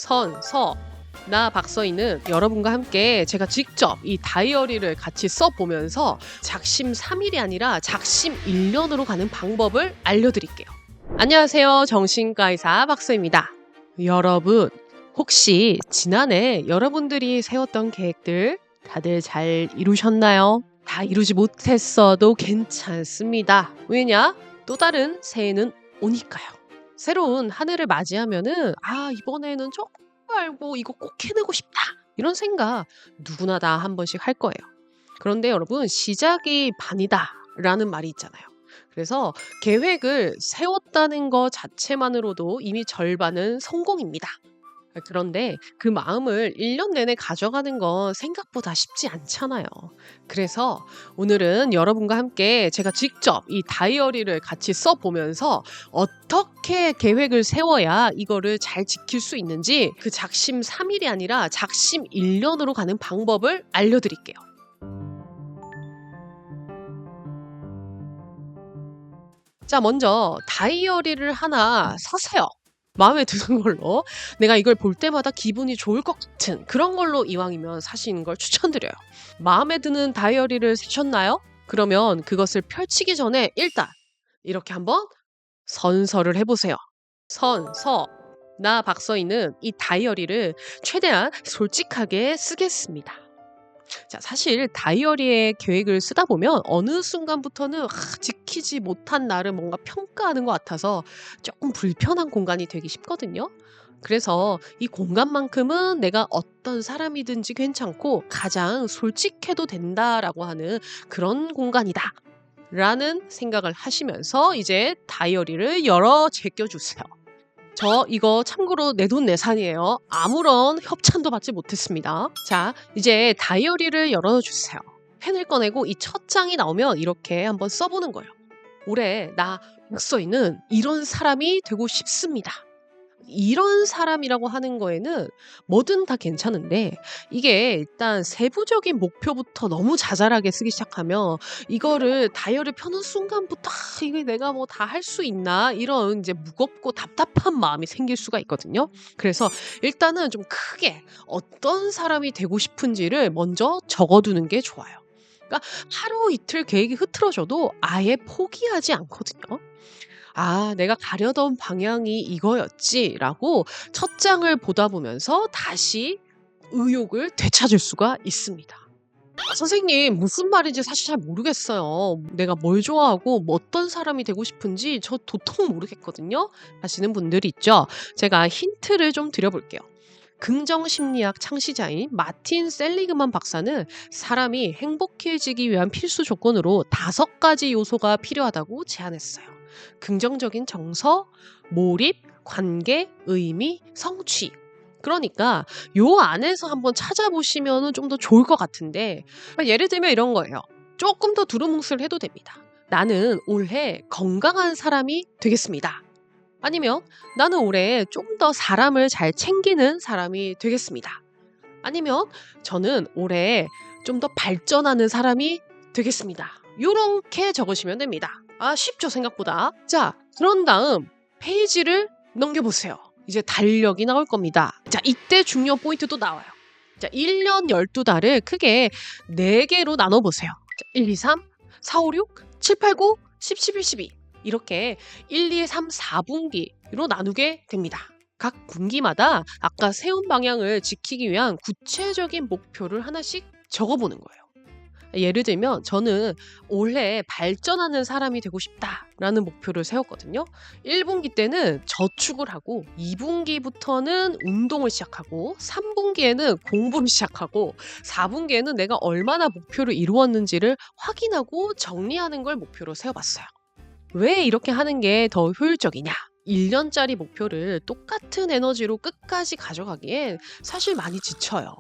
선, 서, 나 박서희는 여러분과 함께 제가 직접 이 다이어리를 같이 써보면서 작심 3일이 아니라 작심 1년으로 가는 방법을 알려드릴게요. 안녕하세요. 정신과 의사 박서희입니다. 여러분, 혹시 지난해 여러분들이 세웠던 계획들 다들 잘 이루셨나요? 다 이루지 못했어도 괜찮습니다. 왜냐? 또 다른 새해는 오니까요. 새로운 한 해를 맞이하면은 이번에는 조금 알고 이거 꼭 해내고 싶다 이런 생각 누구나 다 한 번씩 할 거예요. 그런데 여러분, 시작이 반이다 라는 말이 있잖아요. 그래서 계획을 세웠다는 것 자체만으로도 이미 절반은 성공입니다. 그런데 그 마음을 1년 내내 가져가는 건 생각보다 쉽지 않잖아요. 그래서 오늘은 여러분과 함께 제가 직접 이 다이어리를 같이 써보면서 어떻게 계획을 세워야 이거를 잘 지킬 수 있는지 그 작심 3일이 아니라 작심 1년으로 가는 방법을 알려드릴게요. 자, 먼저 다이어리를 하나 사세요. 마음에 드는 걸로. 내가 이걸 볼 때마다 기분이 좋을 것 같은 그런 걸로 이왕이면 사시는 걸 추천드려요. 마음에 드는 다이어리를 사셨나요? 그러면 그것을 펼치기 전에 일단 이렇게 한번 선서를 해보세요. 선, 서. 나 박서희는 이 다이어리를 최대한 솔직하게 쓰겠습니다. 자, 사실 다이어리에 계획을 쓰다 보면 어느 순간부터는 지키지 못한 나를 뭔가 평가하는 것 같아서 조금 불편한 공간이 되기 쉽거든요. 그래서 이 공간만큼은 내가 어떤 사람이든지 괜찮고 가장 솔직해도 된다라고 하는 그런 공간이다 라는 생각을 하시면서 이제 다이어리를 열어 제껴주세요. 저 이거 참고로 내돈내산이에요. 아무런 협찬도 받지 못했습니다. 자, 이제 다이어리를 열어주세요. 펜을 꺼내고 이 첫 장이 나오면 이렇게 한번 써보는 거예요. 올해 나 박서희는 이런 사람이 되고 싶습니다. 이런 사람이라고 하는 거에는 뭐든 다 괜찮은데 이게 일단 세부적인 목표부터 너무 자잘하게 쓰기 시작하면 이거를 다이어리 펴는 순간부터 이게 내가 뭐 다 할 수 있나 이런 이제 무겁고 답답한 마음이 생길 수가 있거든요. 그래서 일단은 좀 크게 어떤 사람이 되고 싶은지를 먼저 적어두는 게 좋아요. 그러니까 하루 이틀 계획이 흐트러져도 아예 포기하지 않거든요. 내가 가려던 방향이 이거였지라고 첫 장을 보다 보면서 다시 의욕을 되찾을 수가 있습니다. 선생님, 무슨 말인지 사실 잘 모르겠어요. 내가 뭘 좋아하고 뭐 어떤 사람이 되고 싶은지 저 도통 모르겠거든요. 하시는 분들이 있죠. 제가 힌트를 좀 드려볼게요. 긍정심리학 창시자인 마틴 셀리그만 박사는 사람이 행복해지기 위한 필수 조건으로 5가지 요소가 필요하다고 제안했어요. 긍정적인 정서, 몰입, 관계, 의미, 성취. 그러니까 요 안에서 한번 찾아보시면 좀 더 좋을 것 같은데, 예를 들면 이런 거예요. 조금 더 두루뭉술 해도 됩니다. 나는 올해 건강한 사람이 되겠습니다. 아니면 나는 올해 좀 더 사람을 잘 챙기는 사람이 되겠습니다. 아니면 저는 올해 좀 더 발전하는 사람이 되겠습니다. 요렇게 적으시면 됩니다. 쉽죠, 생각보다. 자, 그런 다음 페이지를 넘겨보세요. 이제 달력이 나올 겁니다. 자, 이때 중요 포인트도 나와요. 자, 1년 12달을 크게 4개로 나눠보세요. 자, 1, 2, 3, 4, 5, 6, 7, 8, 9, 10, 11, 12. 이렇게 1, 2, 3, 4분기로 나누게 됩니다. 각 분기마다 아까 세운 방향을 지키기 위한 구체적인 목표를 하나씩 적어보는 거예요. 예를 들면 저는 올해 발전하는 사람이 되고 싶다라는 목표를 세웠거든요. 1분기 때는 저축을 하고 2분기부터는 운동을 시작하고 3분기에는 공부를 시작하고 4분기에는 내가 얼마나 목표를 이루었는지를 확인하고 정리하는 걸 목표로 세워봤어요. 왜 이렇게 하는 게 더 효율적이냐? 1년짜리 목표를 똑같은 에너지로 끝까지 가져가기엔 사실 많이 지쳐요.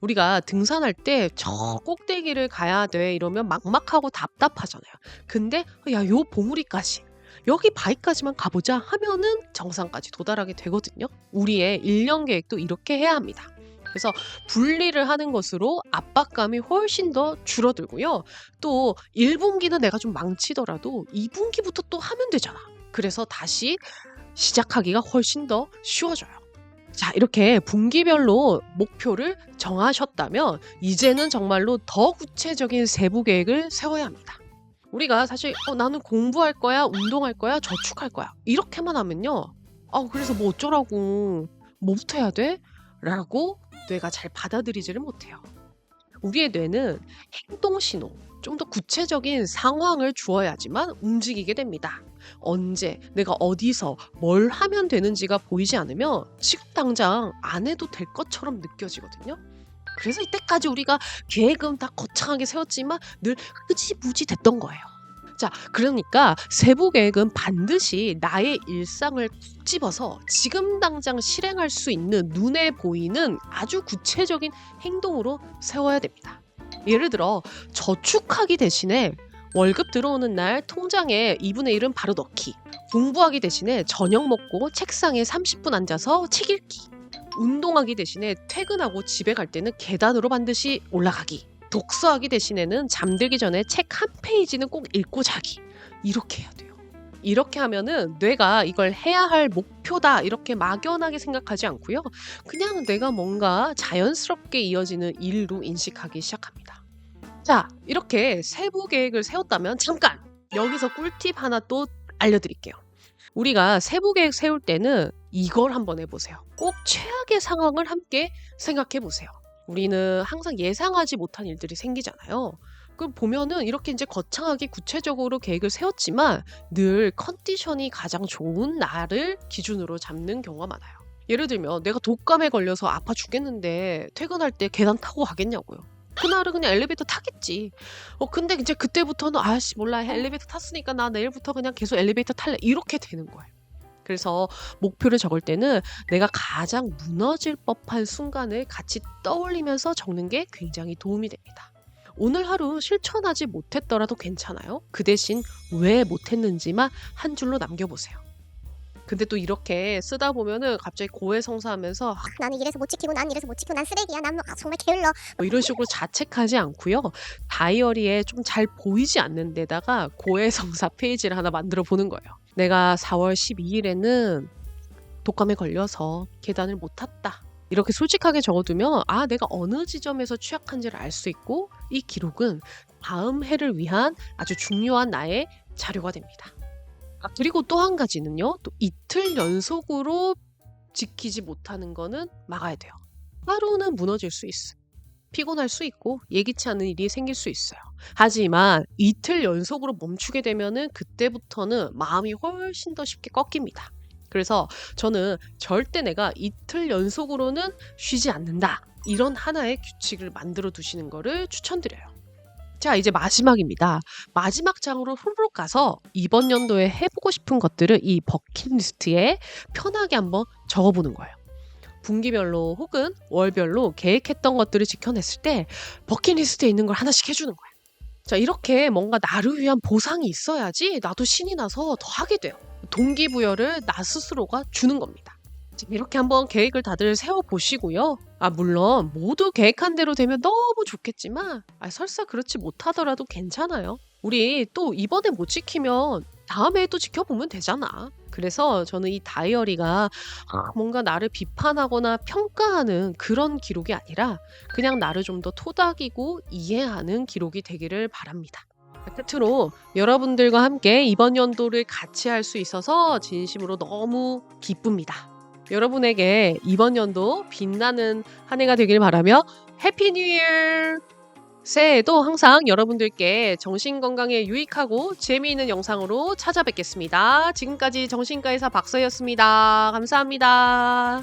우리가 등산할 때 저 꼭대기를 가야 돼 이러면 막막하고 답답하잖아요. 근데 요 봉우리까지 여기 바위까지만 가보자 하면은 정상까지 도달하게 되거든요. 우리의 1년 계획도 이렇게 해야 합니다. 그래서 분리를 하는 것으로 압박감이 훨씬 더 줄어들고요. 또 1분기는 내가 좀 망치더라도 2분기부터 또 하면 되잖아. 그래서 다시 시작하기가 훨씬 더 쉬워져요. 자, 이렇게 분기별로 목표를 정하셨다면 이제는 정말로 더 구체적인 세부 계획을 세워야 합니다. 우리가 사실 나는 공부할 거야, 운동할 거야, 저축할 거야. 이렇게만 하면요. 그래서 뭐 어쩌라고. 뭐부터 해야 돼? 라고 뇌가 잘 받아들이지를 못해요. 우리의 뇌는 행동 신호, 좀 더 구체적인 상황을 주어야지만 움직이게 됩니다. 언제, 내가 어디서 뭘 하면 되는지가 보이지 않으면 지금 당장 안 해도 될 것처럼 느껴지거든요. 그래서 이때까지 우리가 계획은 다 거창하게 세웠지만 늘 흐지부지 됐던 거예요. 자, 그러니까 세부 계획은 반드시 나의 일상을 콕 집어서 지금 당장 실행할 수 있는 눈에 보이는 아주 구체적인 행동으로 세워야 됩니다. 예를 들어 저축하기 대신에 월급 들어오는 날 통장에 2분의 1은 바로 넣기, 공부하기 대신에 저녁 먹고 책상에 30분 앉아서 책 읽기, 운동하기 대신에 퇴근하고 집에 갈 때는 계단으로 반드시 올라가기, 독서하기 대신에는 잠들기 전에 책 한 페이지는 꼭 읽고 자기. 이렇게 해야 돼요. 이렇게 하면은 뇌가 이걸 해야 할 목표다 이렇게 막연하게 생각하지 않고요. 그냥 내가 뭔가 자연스럽게 이어지는 일로 인식하기 시작합니다. 자, 이렇게 세부 계획을 세웠다면 잠깐! 여기서 꿀팁 하나 또 알려드릴게요. 우리가 세부 계획 세울 때는 이걸 한번 해보세요. 꼭 최악의 상황을 함께 생각해 보세요. 우리는 항상 예상하지 못한 일들이 생기잖아요. 그럼 보면은 이렇게 이제 거창하게 구체적으로 계획을 세웠지만 늘 컨디션이 가장 좋은 날을 기준으로 잡는 경우가 많아요. 예를 들면 내가 독감에 걸려서 아파 죽겠는데 퇴근할 때 계단 타고 가겠냐고요. 그날은 그냥 엘리베이터 타겠지. 근데 이제 그때부터는 아씨 몰라 엘리베이터 탔으니까 나 내일부터 그냥 계속 엘리베이터 탈래 이렇게 되는 거예요. 그래서 목표를 적을 때는 내가 가장 무너질 법한 순간을 같이 떠올리면서 적는 게 굉장히 도움이 됩니다. 오늘 하루 실천하지 못했더라도 괜찮아요. 그 대신 왜 못했는지만 한 줄로 남겨보세요. 근데 또 이렇게 쓰다 보면은 갑자기 고해성사하면서 나는 이래서 못 지키고 난 이래서 못 지키고 난 쓰레기야 난 정말 게을러 뭐 이런 식으로 자책하지 않고요. 다이어리에 좀 잘 보이지 않는 데다가 고해성사 페이지를 하나 만들어 보는 거예요. 내가 4월 12일에는 독감에 걸려서 계단을 못 탔다. 이렇게 솔직하게 적어두면 내가 어느 지점에서 취약한지를 알 수 있고 이 기록은 다음 해를 위한 아주 중요한 나의 자료가 됩니다. 그리고 또 한 가지는요. 또 이틀 연속으로 지키지 못하는 거는 막아야 돼요. 하루는 무너질 수 있어요. 피곤할 수 있고 예기치 않은 일이 생길 수 있어요. 하지만 이틀 연속으로 멈추게 되면은 그때부터는 마음이 훨씬 더 쉽게 꺾입니다. 그래서 저는 절대 내가 이틀 연속으로는 쉬지 않는다. 이런 하나의 규칙을 만들어 두시는 거를 추천드려요. 자, 이제 마지막입니다. 마지막 장으로 후루룩 가서 이번 연도에 해보고 싶은 것들을 이 버킷리스트에 편하게 한번 적어보는 거예요. 분기별로 혹은 월별로 계획했던 것들을 지켜냈을 때 버킷리스트에 있는 걸 하나씩 해주는 거예요. 자, 이렇게 뭔가 나를 위한 보상이 있어야지 나도 신이 나서 더 하게 돼요. 동기부여를 나 스스로가 주는 겁니다. 이렇게 한번 계획을 다들 세워보시고요. 물론 모두 계획한 대로 되면 너무 좋겠지만 설사 그렇지 못하더라도 괜찮아요. 우리 또 이번에 못 지키면 다음에 또 지켜보면 되잖아. 그래서 저는 이 다이어리가 뭔가 나를 비판하거나 평가하는 그런 기록이 아니라 그냥 나를 좀 더 토닥이고 이해하는 기록이 되기를 바랍니다. 끝으로 여러분들과 함께 이번 연도를 같이 할 수 있어서 진심으로 너무 기쁩니다. 여러분에게 이번 연도 빛나는 한 해가 되길 바라며 해피 뉴 이어! 새해에도 항상 여러분들께 정신건강에 유익하고 재미있는 영상으로 찾아뵙겠습니다. 지금까지 정신과 의사 박서희였습니다. 감사합니다.